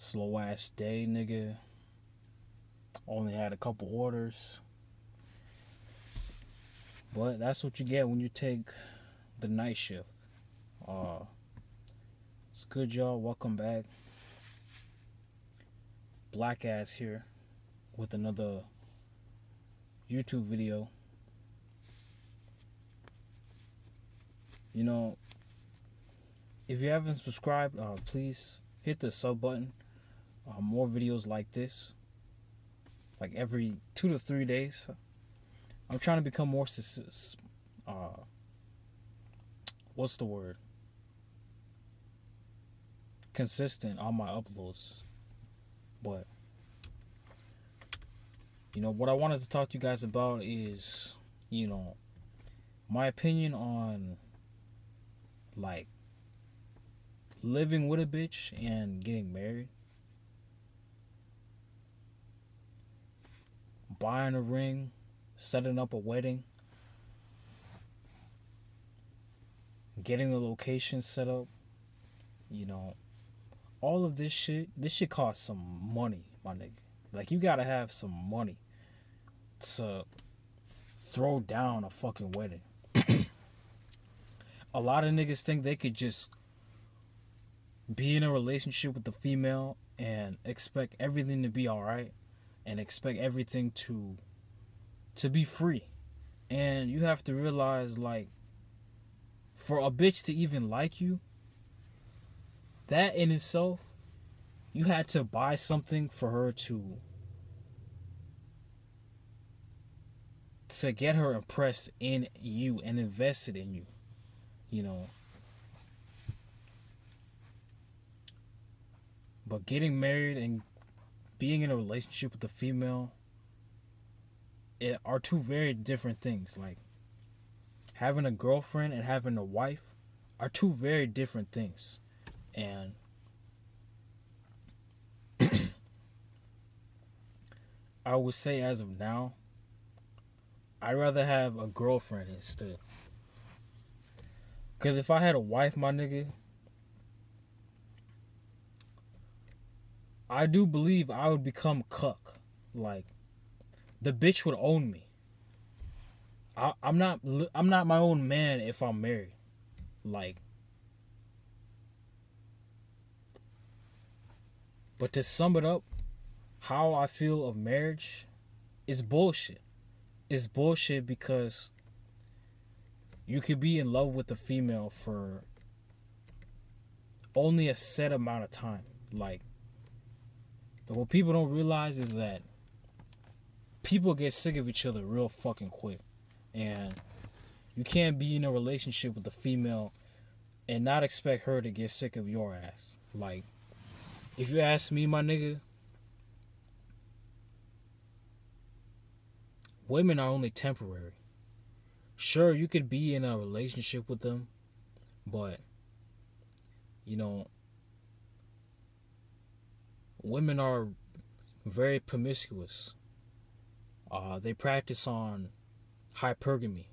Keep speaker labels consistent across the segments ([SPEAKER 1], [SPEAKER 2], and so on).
[SPEAKER 1] Slow ass day, nigga. Only had a couple orders. But that's what you get when you take the night shift. Uh, it's good, y'all. Welcome back. Black ass here with another YouTube video. You know, if you haven't subscribed, please hit the sub button. More videos like this, like every 2 to 3 days. I'm trying to become more what's the word? Consistent on my uploads. But what I wanted to talk to you guys about is, my opinion on like living with a bitch and getting married. Buying a ring, setting up a wedding, getting the location set up, all of this shit costs some money, my nigga. Like, you gotta have some money to throw down a fucking wedding. A lot of niggas think they could just be in a relationship with the female and expect everything to be alright and expect everything to be free. And you have to realize, like, for a bitch to even like you, that in itself, you had to buy something for her to get her impressed in you and invested in you. But getting married and being in a relationship with a female are two very different things. Like, having a girlfriend and having a wife are two very different things. And I would say, as of now, I'd rather have a girlfriend instead. Because if I had a wife, my nigga, I do believe I would become cuck. Like, the bitch would own me. I'm not my own man if I'm married. Like, but to sum it up, how I feel of marriage is bullshit. It's bullshit because you could be in love with a female for only a set amount of time. Like, what people don't realize is that people get sick of each other real fucking quick. And you can't be in a relationship with a female and not expect her to get sick of your ass. Like, if you ask me, my nigga, women are only temporary. Sure, you could be in a relationship with them, but, women are very promiscuous. They practice on hypergamy.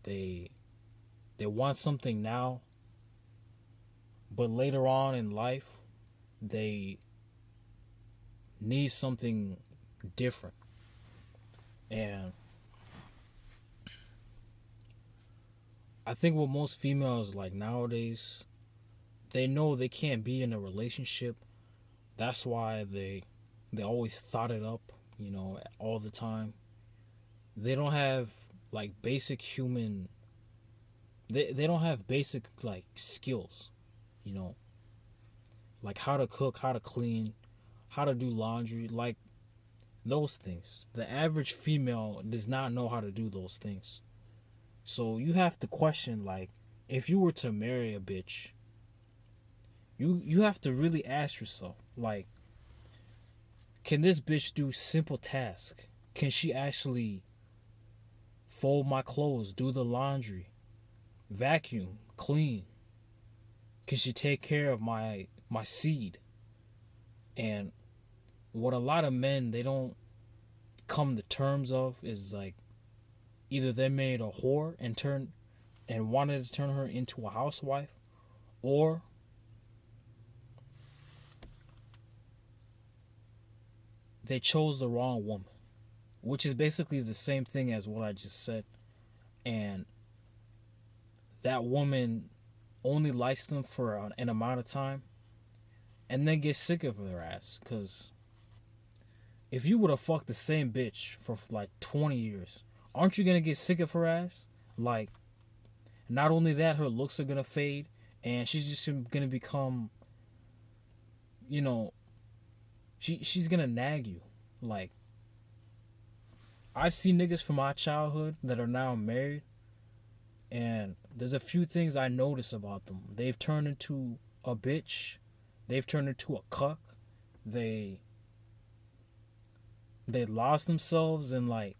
[SPEAKER 1] They want something now, but later on in life, they need something different. And I think what most females like nowadays, they know they can't be in a relationship. That's why they always thought it up, all the time. They don't have like basic human. They don't have basic like skills, like how to cook, how to clean, how to do laundry, like those things. The average female does not know how to do those things. So you have to question, like, if you were to marry a bitch, you have to really ask yourself, like, can this bitch do simple tasks? Can she actually fold my clothes, do the laundry, vacuum, clean? Can she take care of my seed? And what a lot of men, they don't come to terms of is, like, either they made a whore and wanted to turn her into a housewife, or they chose the wrong woman, which is basically the same thing as what I just said. And that woman only likes them for an amount of time and then gets sick of her ass. Because if you would have fucked the same bitch for like 20 years, aren't you going to get sick of her ass? Like, not only that, her looks are going to fade and she's just going to become, you know, she's going to nag you. Like, I've seen niggas from my childhood that are now married, and there's a few things I notice about them. They've turned into a bitch. They've turned into a cuck. They lost themselves, and like,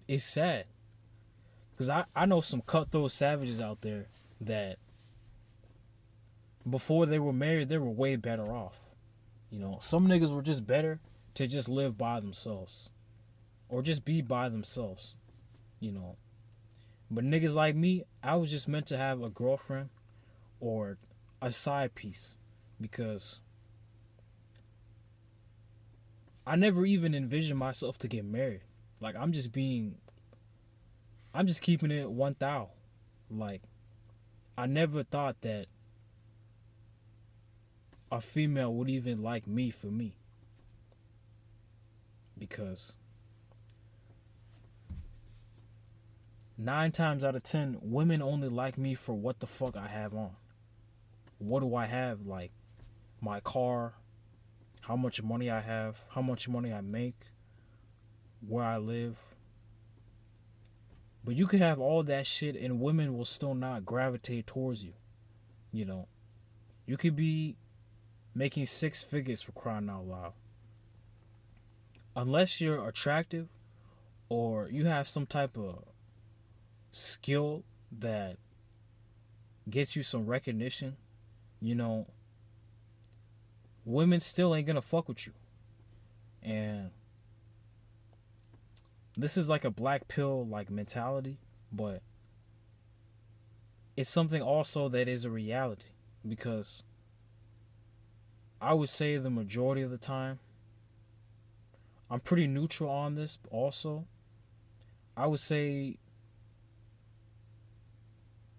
[SPEAKER 1] it's sad. Because I know some cutthroat savages out there that before they were married, they were way better off. You know, some niggas were just better to just live by themselves or just be by themselves, you know. But niggas like me, I was just meant to have a girlfriend or a side piece because I never even envisioned myself to get married. Like, I'm just keeping it 1,000. Like, I never thought that a female would even like me for me. Because 9 times out of 10, women only like me for what the fuck I have on. What do I have? Like, my car, how much money I have, how much money I make, where I live. But you could have all that shit and women will still not gravitate towards you. You know, you could be making 6 figures, for crying out loud. Unless you're attractive or you have some type of skill that gets you some recognition, you know, women still ain't gonna fuck with you. And this is like a black pill like mentality, but it's something also that is a reality, because I would say the majority of the time, I'm pretty neutral on this also. I would say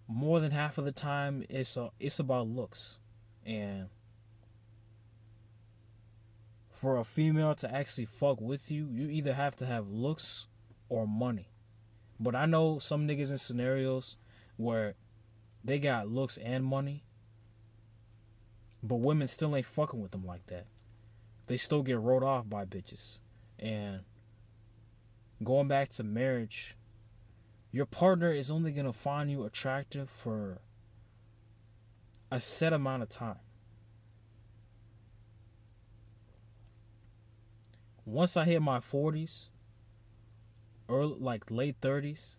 [SPEAKER 1] more than half of the time it's about looks. And for a female to actually fuck with you, you either have to have looks or money. But I know some niggas in scenarios where they got looks and money, but women still ain't fucking with them like that. They still get wrote off by bitches. And going back to marriage, your partner is only going to find you attractive for a set amount of time. Once I hit my 40s, early, like late 30s,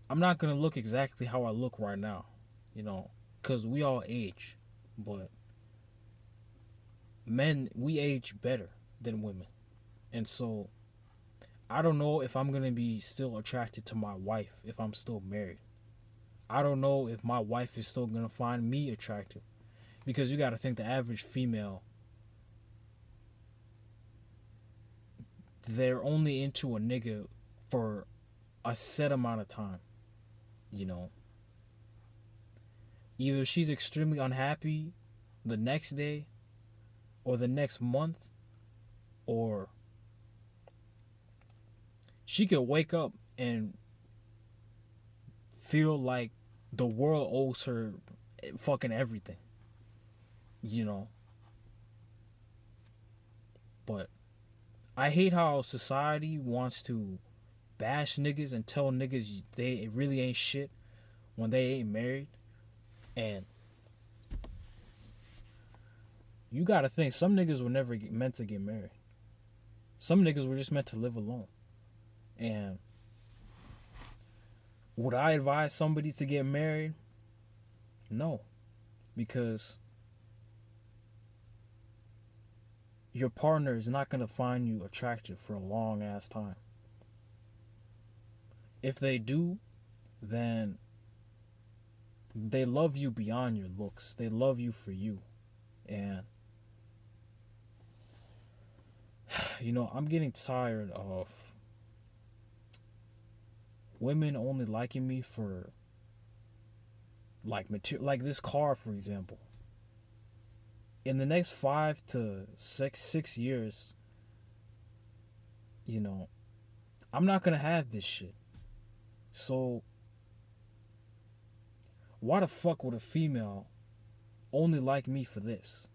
[SPEAKER 1] I'm not going to look exactly how I look right now, you know, because we all age. But men, we age better than women. And so I don't know if I'm going to be still attracted to my wife if I'm still married. I don't know if my wife is still going to find me attractive. Because you got to think the average female, they're only into a nigga for a set amount of time. You know, either she's extremely unhappy the next day or the next month, or she could wake up and feel like the world owes her fucking everything, you know. But I hate how society wants to bash niggas and tell niggas they really ain't shit when they ain't married. And you gotta think, some niggas were never meant to get married. Some niggas were just meant to live alone. And would I advise somebody to get married? No. Because your partner is not going to find you attractive for a long ass time. If they do, then they love you beyond your looks. They love you for you. And I'm getting tired of women only liking me for like material, like this car, for example. In the next 5 to 6 years, you know, I'm not gonna have this shit. So why the fuck would a female only like me for this?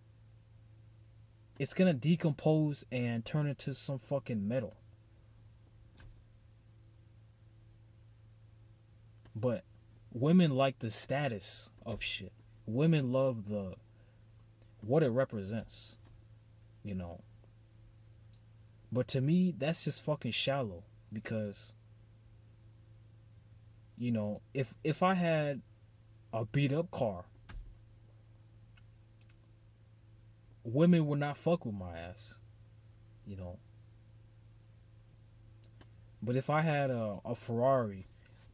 [SPEAKER 1] It's gonna decompose and turn into some fucking metal. But women like the status of shit. Women love the what it represents, you know. But to me, that's just fucking shallow because if I had a beat up car, women would not fuck with my ass, you know. But if I had a Ferrari,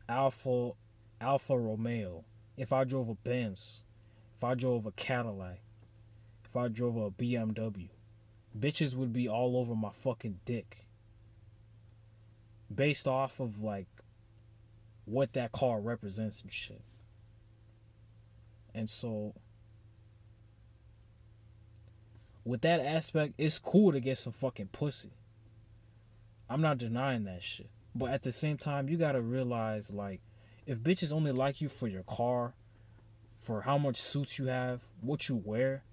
[SPEAKER 1] Alfa Alfa Romeo, if I drove a Benz, if I drove a Cadillac, if I drove a BMW, bitches would be all over my fucking dick based off of like what that car represents and shit. And so with that aspect, it's cool to get some fucking pussy. I'm not denying that shit. But at the same time, you gotta realize like if bitches only like you for your car, for how much suits you have, what you wear,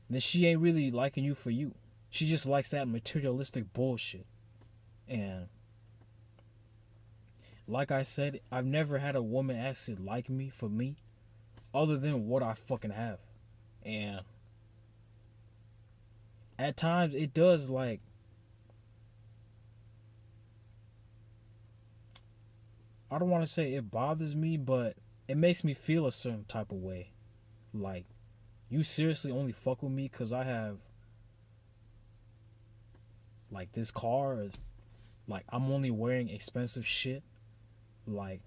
[SPEAKER 1] then she ain't really liking you for you. She just likes that materialistic bullshit. And like I said, I've never had a woman actually like me for me other than what I fucking have. And at times it does like I don't want to say it bothers me, but it makes me feel a certain type of way. Like, you seriously only fuck with me because I have like this car, or like I'm only wearing expensive shit. Like,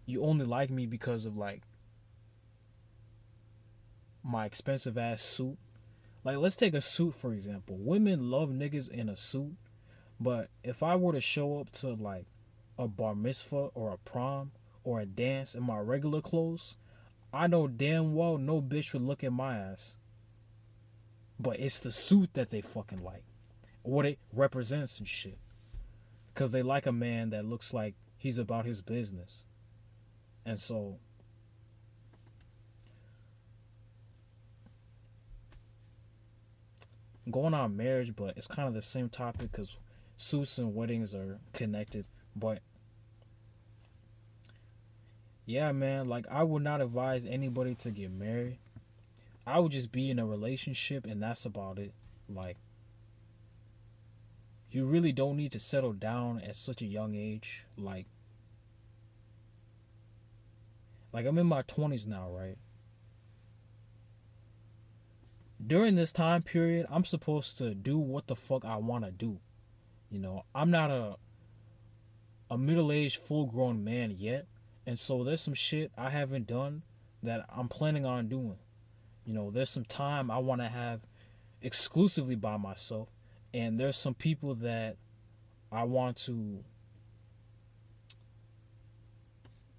[SPEAKER 1] you only like me because of like my expensive ass suit. Like, let's take a suit for example. Women love niggas in a suit, but if I were to show up to like a bar mitzvah or a prom or a dance in my regular clothes, I know damn well no bitch would look at my ass. But it's the suit that they fucking like. What it represents and shit. Because they like a man that looks like he's about his business. And so, going on marriage, but it's kind of the same topic because suits and weddings are connected. But yeah, man, like I would not advise anybody to get married. I would just be in a relationship and that's about it. Like, you really don't need to settle down at such a young age. Like I'm in my 20s now, right? During this time period, I'm supposed to do what the fuck I want to do. I'm not a middle-aged full-grown man yet, and so there's some shit I haven't done that I'm planning on doing. There's some time I want to have exclusively by myself, and there's some people that I want to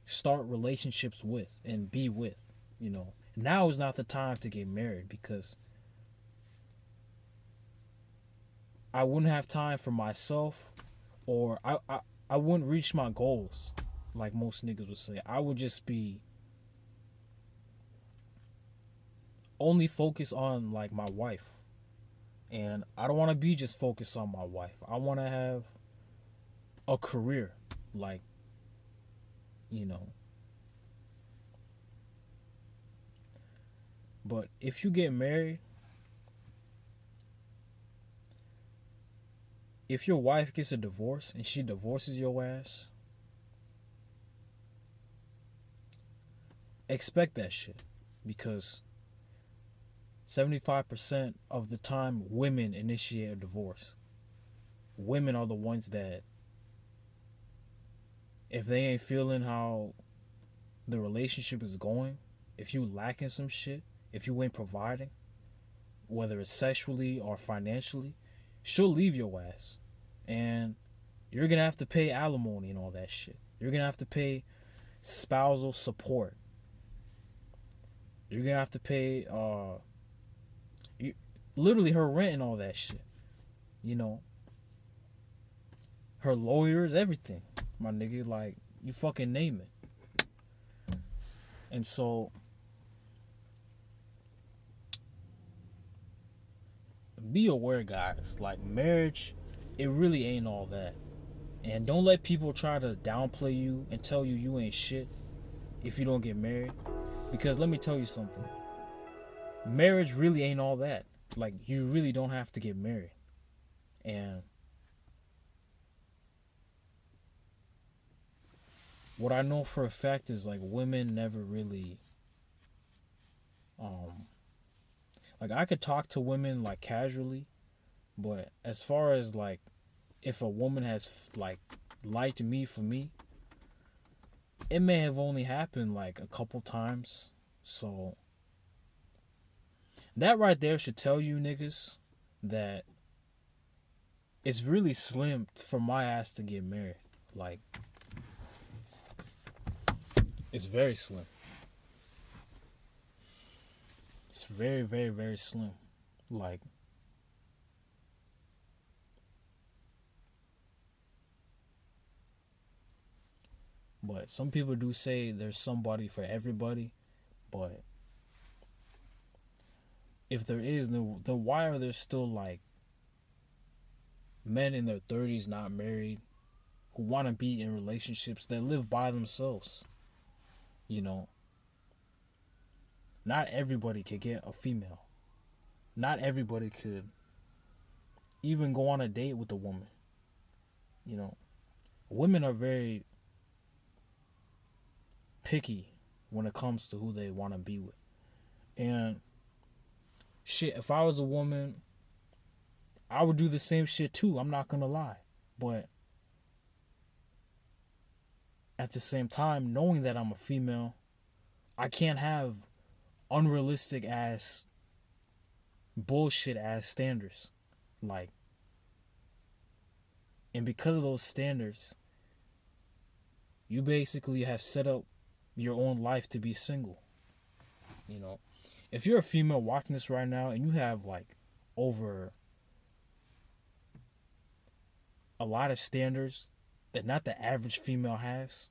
[SPEAKER 1] start relationships with and be with. Now is not the time to get married because I wouldn't have time for myself, or I wouldn't reach my goals like most niggas would say. I would just be only focused on like my wife. And I don't want to be just focused on my wife. I want to have a career, like, you know. But if you get married, if your wife gets a divorce and she divorces your ass, expect that shit. Because 75% of the time, women initiate a divorce. Women are the ones that, if they ain't feeling how the relationship is going, if you lacking some shit, if you ain't providing, whether it's sexually or financially, she'll leave your ass. And you're gonna have to pay alimony and all that shit. You're gonna have to pay spousal support. You're gonna have to pay you, literally her rent and all that shit. You know, her lawyers, everything. My nigga, like, you fucking name it. And so be aware, guys. Like, marriage, it really ain't all that. And don't let people try to downplay you and tell you you ain't shit if you don't get married. Because let me tell you something. Marriage really ain't all that. Like, you really don't have to get married. And what I know for a fact is, like, women never really like, I could talk to women like casually, but as far as like if a woman has like liked me for me, it may have only happened like a couple times. So that right there should tell you niggas that it's really slim for my ass to get married. Like, it's very slim. It's very, very, very slim. Like, but some people do say there's somebody for everybody. But if there is, then why are there still like men in their 30s not married who want to be in relationships that live by themselves? You know, not everybody could get a female. Not everybody could even go on a date with a woman. You know, women are very picky when it comes to who they want to be with. And shit, if I was a woman, I would do the same shit too. I'm not gonna lie. But at the same time, knowing that I'm a female, I can't have unrealistic ass, bullshit ass standards. Like, and because of those standards, you basically have set up your own life to be single. You know, if you're a female watching this right now and you have like over a lot of standards that not the average female has,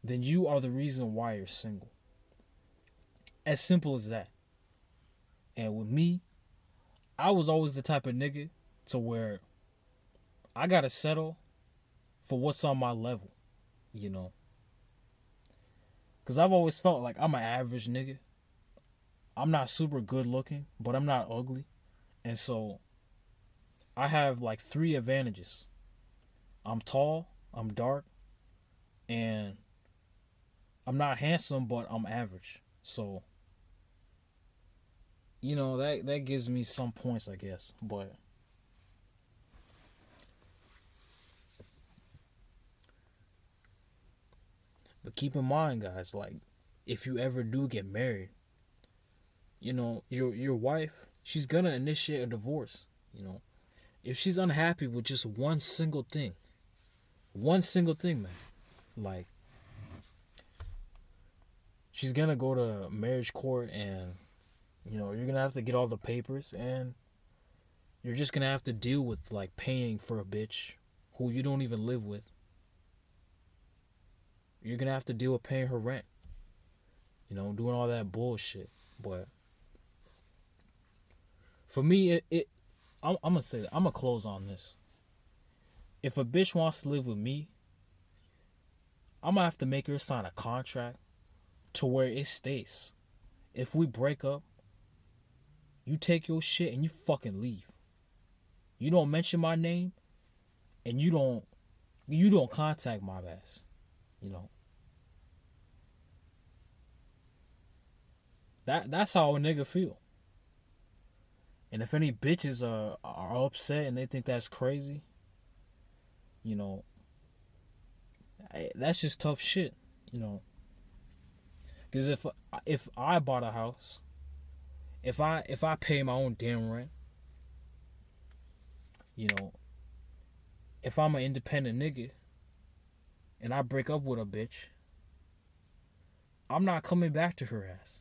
[SPEAKER 1] then you are the reason why you're single. As simple as that. And with me, I was always the type of nigga to where I gotta settle for what's on my level, you know. Cause I've always felt like I'm an average nigga. I'm not super good looking, but I'm not ugly. And so I have like 3 advantages. I'm tall, I'm dark, and I'm not handsome, but I'm average. So, you know, that gives me some points, I guess. But keep in mind, guys, like, if you ever do get married, you know, your wife, she's gonna initiate a divorce, you know. If she's unhappy with just one single thing, man, like, she's gonna go to marriage court, and you know, you're gonna have to get all the papers, and you're just gonna have to deal with like paying for a bitch who you don't even live with. You're gonna have to deal with paying her rent, you know, doing all that bullshit. But for me, I'm gonna say that. I'm gonna close on this. If a bitch wants to live with me, I'm gonna have to make her sign a contract to where it stays. If we break up, you take your shit and you fucking leave. You don't mention my name, and you don't contact my ass. You know. That's how a nigga feel. And if any bitches are upset and they think that's crazy, you know, that's just tough shit, you know. Because if I bought a house If I pay my own damn rent, you know, if I'm an independent nigga and I break up with a bitch, I'm not coming back to her ass.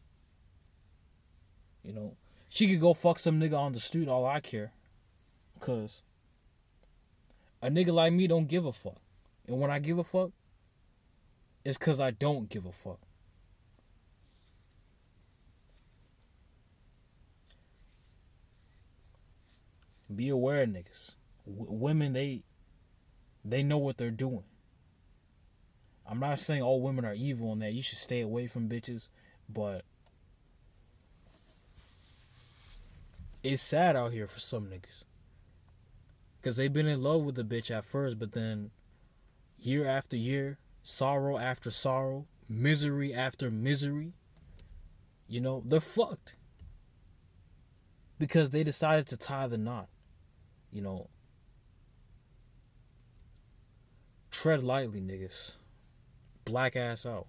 [SPEAKER 1] You know, she could go fuck some nigga on the street, all I care. Cause a nigga like me don't give a fuck. And when I give a fuck, it's cause I don't give a fuck. Be aware, niggas. Women, they know what they're doing. I'm not saying all women are evil and that you should stay away from bitches, but it's sad out here for some niggas. Because they've been in love with the bitch at first, but then year after year, sorrow after sorrow, misery after misery, they're fucked. Because they decided to tie the knot. Tread lightly, niggas. Black ass out.